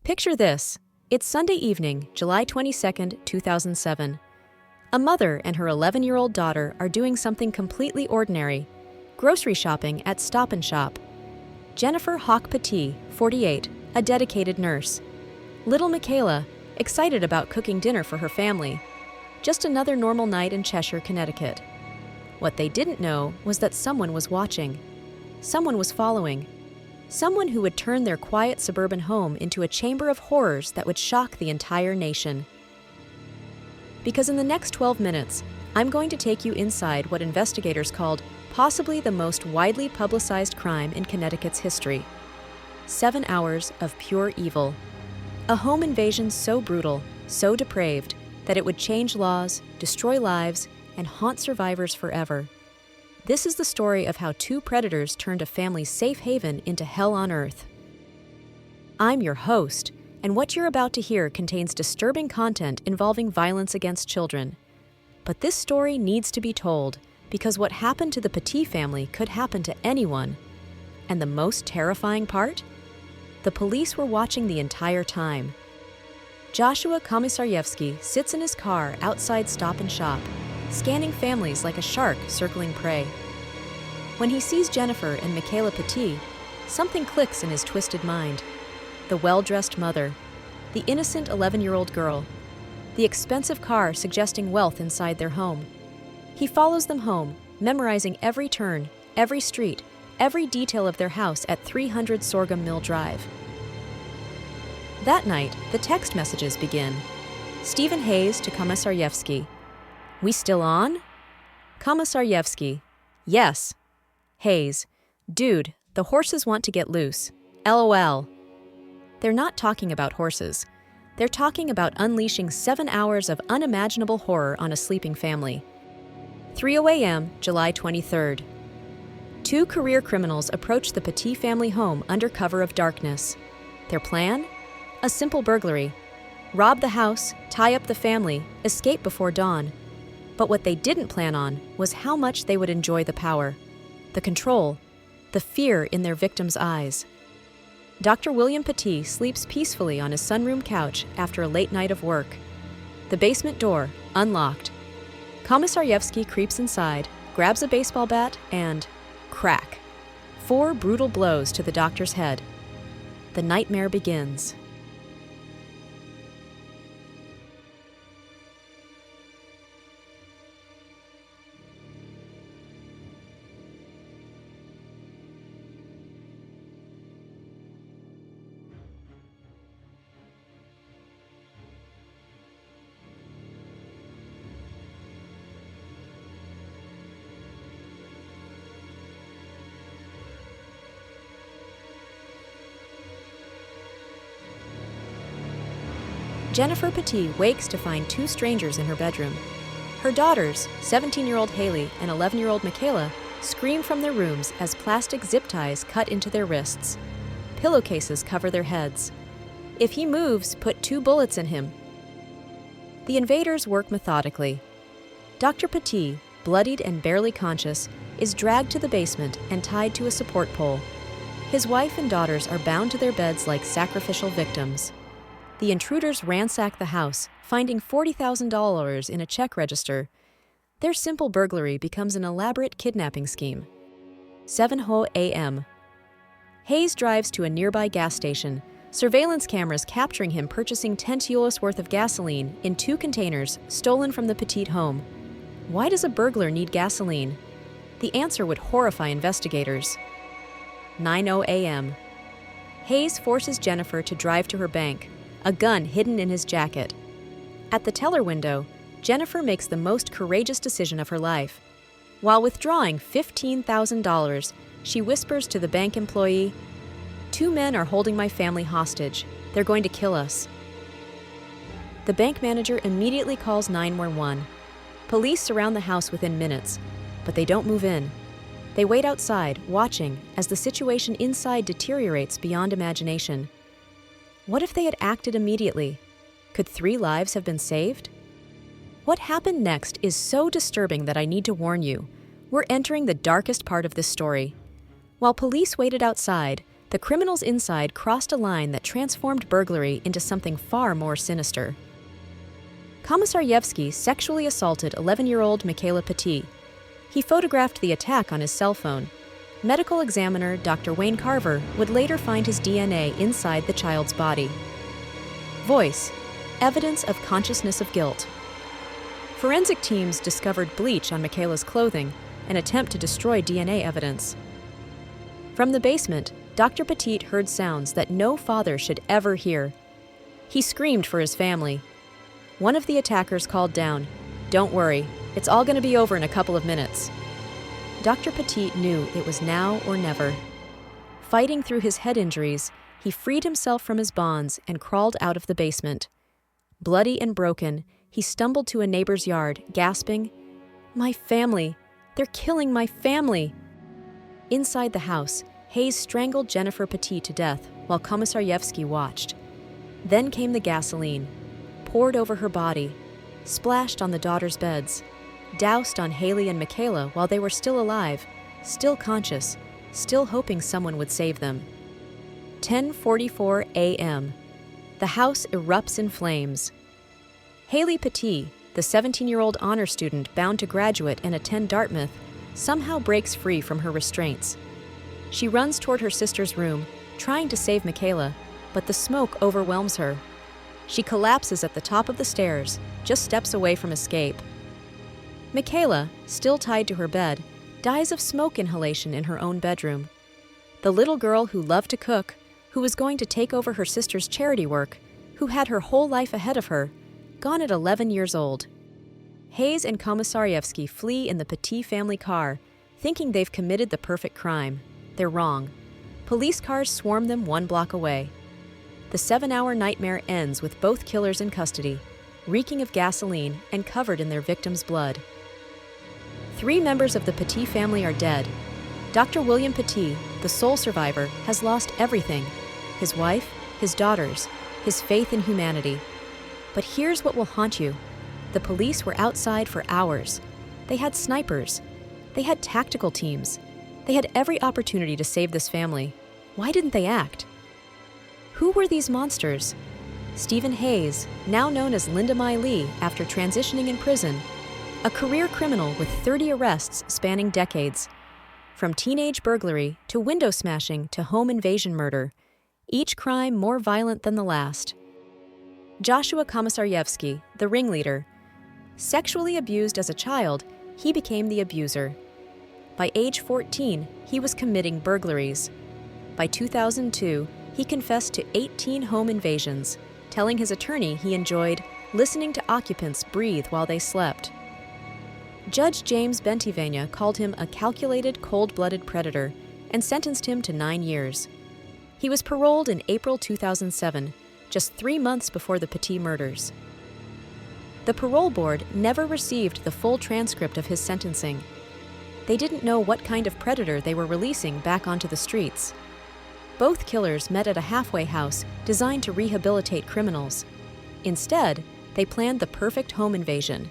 Picture this. It's Sunday evening, July 22nd, 2007. A mother and her 11-year-old daughter are doing something completely ordinary, grocery shopping at Stop & Shop. Jennifer Hawk-Petit, 48, a dedicated nurse. Little Michaela, excited about cooking dinner for her family. Just another normal night in Cheshire, Connecticut. What they didn't know was that someone was watching. Someone was following. Someone who would turn their quiet suburban home into a chamber of horrors that would shock the entire nation. Because in the next 12 minutes, I'm going to take you inside what investigators called possibly the most widely publicized crime in Connecticut's history. 7 hours of pure evil. A home invasion so brutal, so depraved, that it would change laws, destroy lives, and haunt survivors forever. This is the story of how two predators turned a family's safe haven into hell on earth. I'm your host, and what you're about to hear contains disturbing content involving violence against children. But this story needs to be told, because what happened to the Petit family could happen to anyone. And the most terrifying part? The police were watching the entire time. Joshua Komisaryevsky sits in his car outside Stop & Shop, scanning families like a shark circling prey. When he sees Jennifer and Michaela Petit, something clicks in his twisted mind. The well-dressed mother, the innocent 11-year-old girl, the expensive car suggesting wealth inside their home. He follows them home, memorizing every turn, every street, every detail of their house at 300 Sorghum Mill Drive. That night, the text messages begin. Stephen Hayes to Komisaryevsky. We still on? Komisaryevsky. Yes. Hayes. Dude, the horses want to get loose. LOL. They're not talking about horses. They're talking about unleashing 7 hours of unimaginable horror on a sleeping family. 3:00 a.m., July 23rd. Two career criminals approach the Petit family home under cover of darkness. Their plan? A simple burglary. Rob the house, tie up the family, escape before dawn. But what they didn't plan on was how much they would enjoy the power, the control, the fear in their victims' eyes. Dr. William Petit sleeps peacefully on his sunroom couch after a late night of work. The basement door, unlocked. Komisaryevsky creeps inside, grabs a baseball bat, and crack. 4 brutal blows to the doctor's head. The nightmare begins. Jennifer Petit wakes to find 2 strangers in her bedroom. Her daughters, 17-year-old Haley and 11-year-old Michaela, scream from their rooms as plastic zip ties cut into their wrists. Pillowcases cover their heads. If he moves, put 2 bullets in him. The invaders work methodically. Dr. Petit, bloodied and barely conscious, is dragged to the basement and tied to a support pole. His wife and daughters are bound to their beds like sacrificial victims. The intruders ransack the house, finding $40,000 in a check register. Their simple burglary becomes an elaborate kidnapping scheme. 7:00 a.m. Hayes drives to a nearby gas station, surveillance cameras capturing him purchasing $10 worth of gasoline in 2 containers stolen from the Petit home. Why does a burglar need gasoline? The answer would horrify investigators. 9:00 a.m. Hayes forces Jennifer to drive to her bank, a gun hidden in his jacket. At the teller window, Jennifer makes the most courageous decision of her life. While withdrawing $15,000, she whispers to the bank employee, "2 men are holding my family hostage. They're going to kill us." The bank manager immediately calls 911. Police surround the house within minutes, but they don't move in. They wait outside, watching as the situation inside deteriorates beyond imagination. What if they had acted immediately? Could 3 lives have been saved? What happened next is so disturbing that I need to warn you. We're entering the darkest part of this story. While police waited outside, The criminals inside crossed a line that transformed burglary into something far more sinister. Komisaryevsky sexually assaulted 11-year-old Michaela Petit. He photographed the attack on his cell phone. Medical examiner Dr. Wayne Carver would later find his DNA inside the child's body. Voice: evidence of consciousness of guilt. Forensic teams discovered bleach on Michaela's clothing, an attempt to destroy DNA evidence. From the basement, Dr. Petit heard sounds that no father should ever hear. He screamed for his family. One of the attackers called down, "Don't worry, it's all going to be over in a couple of minutes." Dr. Petit knew it was now or never. Fighting through his head injuries, he freed himself from his bonds and crawled out of the basement. Bloody and broken, he stumbled to a neighbor's yard, gasping, "My family! They're killing my family!" Inside the house, Hayes strangled Jennifer Petit to death while Komisaryevsky watched. Then came the gasoline, poured over her body, splashed on the daughters' beds, doused on Haley and Michaela while they were still alive, still conscious, still hoping someone would save them. 10:44 a.m. The house erupts in flames. Haley Petit, the 17-year-old honor student bound to graduate and attend Dartmouth, somehow breaks free from her restraints. She runs toward her sister's room, trying to save Michaela, but the smoke overwhelms her. She collapses at the top of the stairs, just steps away from escape. Michaela, still tied to her bed, dies of smoke inhalation in her own bedroom. The little girl who loved to cook, who was going to take over her sister's charity work, who had her whole life ahead of her, gone at 11 years old. Hayes and Komisaryevsky flee in the Petit family car, thinking they've committed the perfect crime. They're wrong. Police cars swarm them 1 block away. The 7-hour nightmare ends with both killers in custody, reeking of gasoline and covered in their victims' blood. 3 members of the Petit family are dead. Dr. William Petit, the sole survivor, has lost everything: his wife, his daughters, his faith in humanity. But here's what will haunt you. The police were outside for hours. They had snipers. They had tactical teams. They had every opportunity to save this family. Why didn't they act? Who were these monsters? Stephen Hayes, now known as Linda Mai Lee after transitioning in prison, a career criminal with 30 arrests spanning decades. From teenage burglary to window smashing to home invasion murder, each crime more violent than the last. Joshua Komisaryevsky, the ringleader. Sexually abused as a child, he became the abuser. By age 14, he was committing burglaries. By 2002, he confessed to 18 home invasions, telling his attorney he enjoyed listening to occupants breathe while they slept. Judge James Bentivegna called him a calculated, cold-blooded predator and sentenced him to 9 years. He was paroled in April 2007, just 3 months before the Petit murders. The parole board never received the full transcript of his sentencing. They didn't know what kind of predator they were releasing back onto the streets. Both killers met at a halfway house designed to rehabilitate criminals. Instead, they planned the perfect home invasion.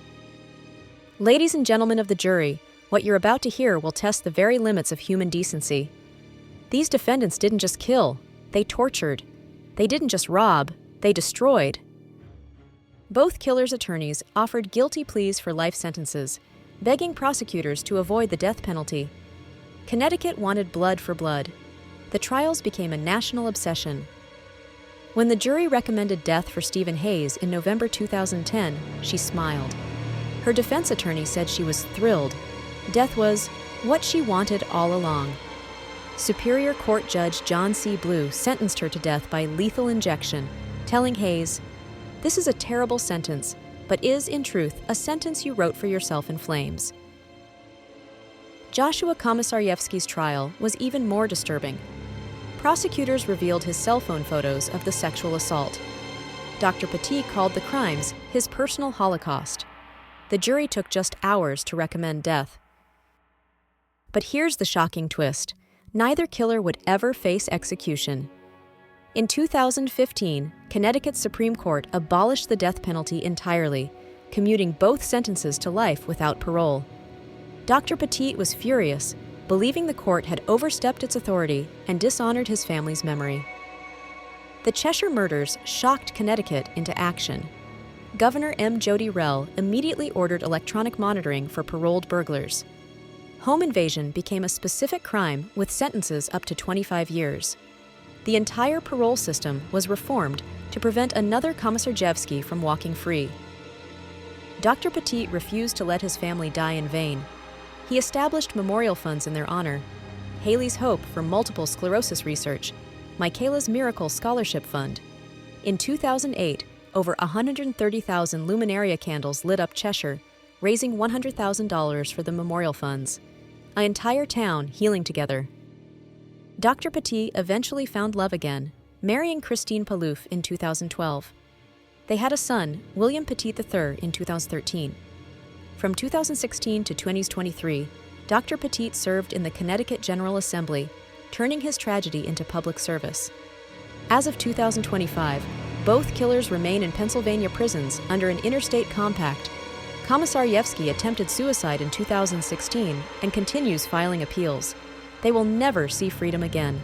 Ladies and gentlemen of the jury, what you're about to hear will test the very limits of human decency. These defendants didn't just kill, they tortured. They didn't just rob, they destroyed. Both killers' attorneys offered guilty pleas for life sentences, begging prosecutors to avoid the death penalty. Connecticut wanted blood for blood. The trials became a national obsession. When the jury recommended death for Stephen Hayes in November 2010, she smiled. Her defense attorney said she was thrilled. Death was what she wanted all along. Superior Court Judge John C. Blue sentenced her to death by lethal injection, telling Hayes, "This is a terrible sentence, but is, in truth, a sentence you wrote for yourself in flames." Joshua Komisaryevsky's trial was even more disturbing. Prosecutors revealed his cell phone photos of the sexual assault. Dr. Petit called the crimes his personal holocaust. The jury took just hours to recommend death. But here's the shocking twist. Neither killer would ever face execution. In 2015, Connecticut's Supreme Court abolished the death penalty entirely, commuting both sentences to life without parole. Dr. Petit was furious, believing the court had overstepped its authority and dishonored his family's memory. The Cheshire murders shocked Connecticut into action. Governor M. Jody Rell immediately ordered electronic monitoring for paroled burglars. Home invasion became a specific crime with sentences up to 25 years. The entire parole system was reformed to prevent another Komisarjevsky from walking free. Dr. Petit refused to let his family die in vain. He established memorial funds in their honor: Haley's Hope for Multiple Sclerosis Research, Michaela's Miracle Scholarship Fund. In 2008, over 130,000 luminaria candles lit up Cheshire, raising $100,000 for the memorial funds. An entire town healing together. Dr. Petit eventually found love again, marrying Christine Palouf in 2012. They had a son, William Petit III, in 2013. From 2016 to 2023, Dr. Petit served in the Connecticut General Assembly, turning his tragedy into public service. As of 2025, both killers remain in Pennsylvania prisons under an interstate compact. Komisarjevsky attempted suicide in 2016 and continues filing appeals. They will never see freedom again.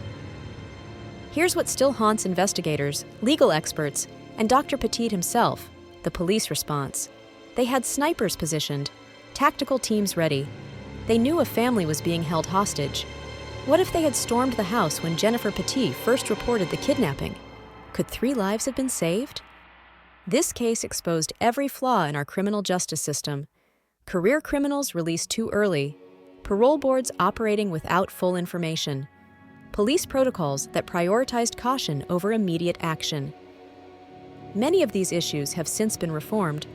Here's what still haunts investigators, legal experts, and Dr. Petit himself: the police response. They had snipers positioned, tactical teams ready. They knew a family was being held hostage. What if they had stormed the house when Jennifer Petit first reported the kidnapping? Could 3 lives have been saved? This case exposed every flaw in our criminal justice system. Career criminals released too early, parole boards operating without full information, police protocols that prioritized caution over immediate action. Many of these issues have since been reformed,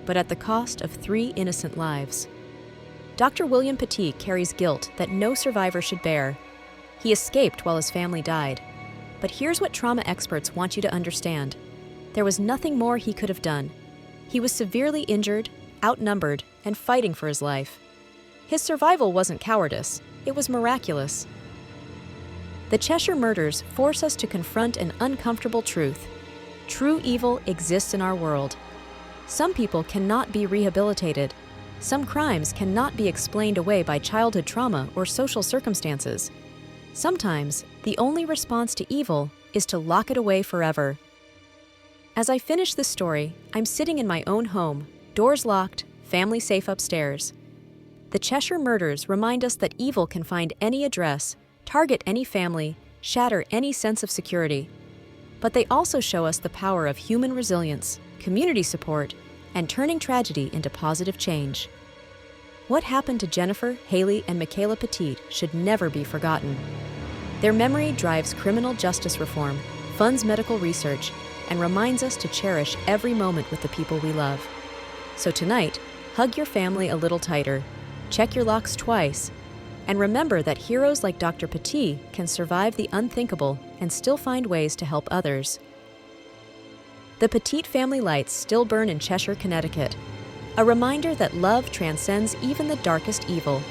but at the cost of 3 innocent lives. Dr. William Petit carries guilt that no survivor should bear. He escaped while his family died. But here's what trauma experts want you to understand. There was nothing more he could have done. He was severely injured, outnumbered, and fighting for his life. His survival wasn't cowardice, it was miraculous. The Cheshire murders force us to confront an uncomfortable truth. True evil exists in our world. Some people cannot be rehabilitated. Some crimes cannot be explained away by childhood trauma or social circumstances. Sometimes, the only response to evil is to lock it away forever. As I finish this story, I'm sitting in my own home, doors locked, family safe upstairs. The Cheshire murders remind us that evil can find any address, target any family, shatter any sense of security. But they also show us the power of human resilience, community support, and turning tragedy into positive change. What happened to Jennifer, Haley, and Michaela Petit should never be forgotten. Their memory drives criminal justice reform, funds medical research, and reminds us to cherish every moment with the people we love. So tonight, hug your family a little tighter, check your locks twice, and remember that heroes like Dr. Petit can survive the unthinkable and still find ways to help others. The Petit family lights still burn in Cheshire, Connecticut, a reminder that love transcends even the darkest evil,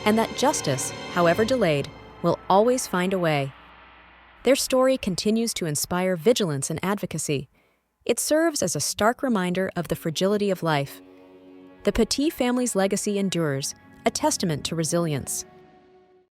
and that justice, however delayed, will always find a way. Their story continues to inspire vigilance and advocacy. It serves as a stark reminder of the fragility of life. The Petit family's legacy endures, a testament to resilience.